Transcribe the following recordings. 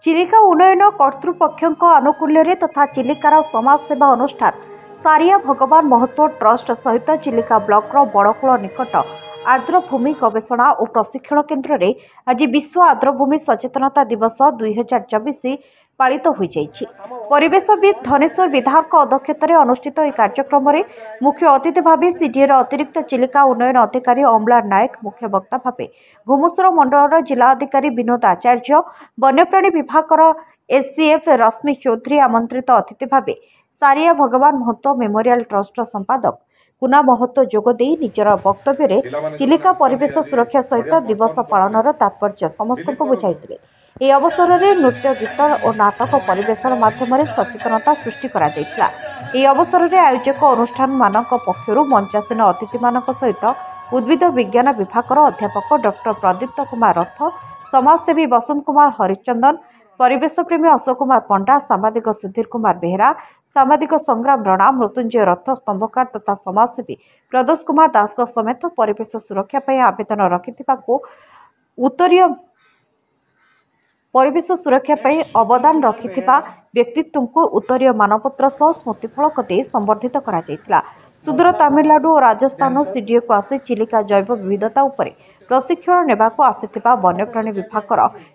चिलिका उन्नयन कर्तृपक्षों आनुकूल्य तथा चिलिकार समाजसेवा अनुष्ठान सारिया भगवान महतो ट्रस्ट सहित चिलिका ब्लॉक बड़कूल निकट आर्द्रभूमि गवेषणा और प्रशिक्षण केन्द्र में आज विश्व आर्द्रभूमि सचेतनता दिवस 2024 पालित हो जाइछि। परिवेशविद धनेश्वर विधायक अध्यक्षतार अनुष्ठित यह कार्यक्रम में मुख्य अतिथि भाव सीडीएर अतिरिक्त चिलिका उन्नयन अधिकारी अम्लान नायक, मुख्य वक्ता भाव घुमुसर मंडल जिला अधिकारी विनोद आचार्य, वन्यप्राणी विभाग एससीएफ रश्मि चौधरी आमंत्रित अतिथि भाव सारिया भगवान महतो मेमोरियल ट्रस्ट संपादक कुना महतो जोगदे निजर वक्तव्य चिलिका परिवेश सुरक्षा सहित दिवस पालनर तात्पर्य समस्त को बुझाई। यह अवसर में नृत्य, गीत और नाटक परिवेशन माध्यम सचेतनता सृष्टि करा जायतिला। यह अवसर में आयोजक अनुष्ठान मानक पक्षर मंचासीन अतिथि मान सहित उद्भिद विज्ञान विभाग अध्यापक डॉक्टर प्रदीप्त कुमार रथ, समाजसेवी वसंत कुमार हरिचंदन, परिवेश प्रेमी अशोक कुमार पंडा, सांबादिक सुधीर कुमार बेहरा, सांबादिक संग्राम रणा, मृत्युंजय रथ स्तंभकार तथा समाजसेवी प्रदोष कुमार दास समेत परिवेश सुरक्षा आवेदन रखिथिबाकु उत्तरीय परिवेश सुरक्षा अवदान रखिथिबा व्यक्तित्व को उत्तरीय मानपत्र सह स्मृतिफलक दे संबर्धित करा जायतिला। सुदूर तमिलनाडु और राजस्थान सीडीए को आसी चिलिका जैव विविधता उपरे प्रशिक्षण नेबाको आसिथिबा वन्यप्राणी विभाग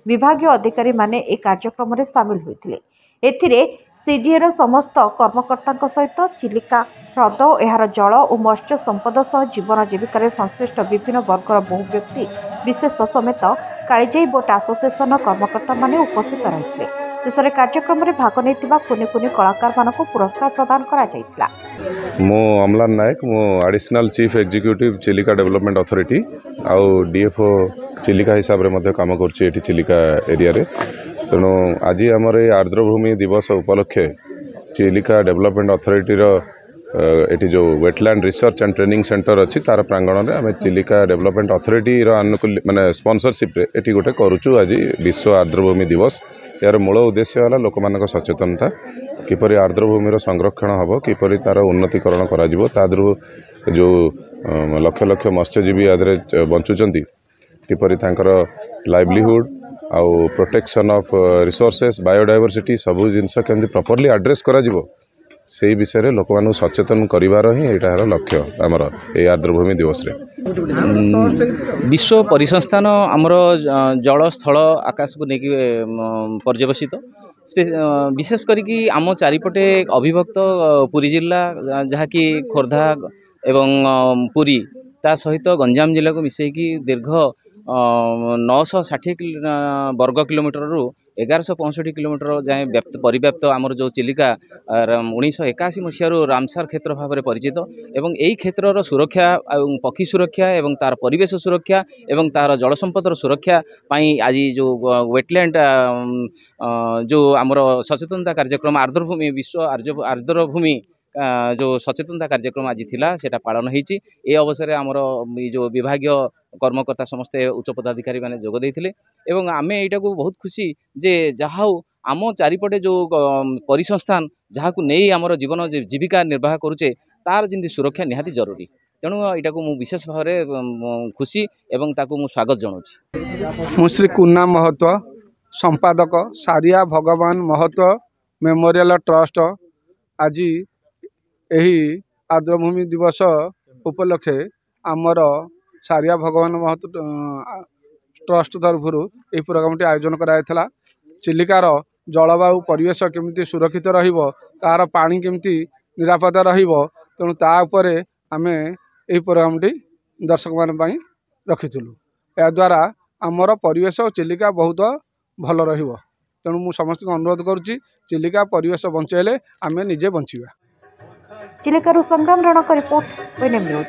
विभागीय अधिकारी माने ए कार्यक्रम में सामिल होइथिले। एथिरे सीडीएर समस्त कर्मकर्ता सहित चिलिका ह्रद और यार जल और मत्स्य संपद सह जीवन जीविकार संश्लिष्ट विभिन्न वर्गर बहु व्यक्ति विशेष समेत कालीजाई बोट एसोसिएशन कर्मकर्ता माने उपस्थित रहिथिले। शेष कार्यक्रम में भाग नहीं कुनि कुनि कलाकार मानक पुरस्कार प्रदान करा जायतिला। मो अम्लान नायक, मो additional chief executive Chilika development authority आउ डीएफओ चिलिका हिसाब रे काम कर चिलिका एरिया रे। तेणु आज आमर आर्द्रभूमि दिवस उपलक्षे चिलिका डेवलपमेंट अथॉरिटी एटी जो wetland research and training centre अच्छी तार प्रांगण में आम चिलिका डेवलपमेंट अथॉरिटी अनुकूल माने स्पॉन्सरशिप रे एटी गोटे करूचु आज विश्व आर्द्रभूमि दिवस। यार मूल उद्देश्य है लोक मान सचेतनता किपरि आर्द्रभूमि संरक्षण हम किपरि तार उन्नतीकरण करा तादरू जो लक्ष लक्ष मत्स्यजीवी आदि बंचुचंती किपरि तांकर लाइवलीहुड आउ प्रोटेक्शन ऑफ रिसोर्सेस बायोडायवर्सिटी सबू जिनस केमती प्रॉपर्ली एड्रेस करा से विषय में लोक मानू सचेतन करिवार ही यहाँ लक्ष्य आमर ए आर्द्रभूमि दिवस रे। विश्व परिसंस्थान आमर जल स्थल आकाश को लेकिन पर्यवेसित विशेष करी आम चारिपटे अविभक्त पुरी जिला जहाँकि खोर्धा एवं पुरी ता सहित गंजाम जिला को मिसेकी दीर्घ 960 वर्ग किलोमीटर रु 1165 किलोमीटर जाए परिव्याप्त आमर जो चिलिका 1981 मसीह रामसार क्षेत्र भाव में परिचित एवं यही क्षेत्र सुरक्षा एवं पक्षी सुरक्षा एवं तार परिवेश सुरक्षा एवं तार जल संपदर सुरक्षा पाई आज जो वेटलैंड जो आमर सचेतनता कार्यक्रम आर्द्रभूमि विश्व आर्द्रभूमि जो सचेतनता कार्यक्रम आज थिला सेटा पालन होईची। ए अवसर में आमर जो विभागीय कर्मकर्ता समस्ते उच्च पदाधिकारी माने जोग देइथिले एवं आमे एटा को बहुत खुशी जे जहाउ आम चारिपटे जो परिसंस्थान जहाँ को नहीं आमर जीवन जीविका निर्वाह करुचे तार जिंदी सुरक्षा निहाती जरूरी। तेणु यहाँ को विशेष भाव में खुशी एवं ताकू मु स्वागत जनाऊँ। मु श्री कुना महतो संपादक सारिया भगवान महतो मेमोरियल ट्रस्ट आज यही आर्द्रभूमि दिवस उपलक्षे आमर सारिया भगवान महतो ट्रस्ट तरफ यह प्रोग्राम आयोजन कराइला। चिलिकार जलवायु परिवेश केमती सुरक्षित रहिबो, तार पानी केमती निरापद रहिबो, तेणु तापर आमे यही प्रोग्राम दर्शक मान रखिलु। याद्वारा आमर परिवेश चिलिका बहुत भल रहिबो। तेणु मु समस्त को अनुरोध करुच्ची चिलिका परिवेश बंचाइले आमे निजे बंचिबा। चिलिकारु संग्राम रण रिपोर्ट, ONM न्यूज।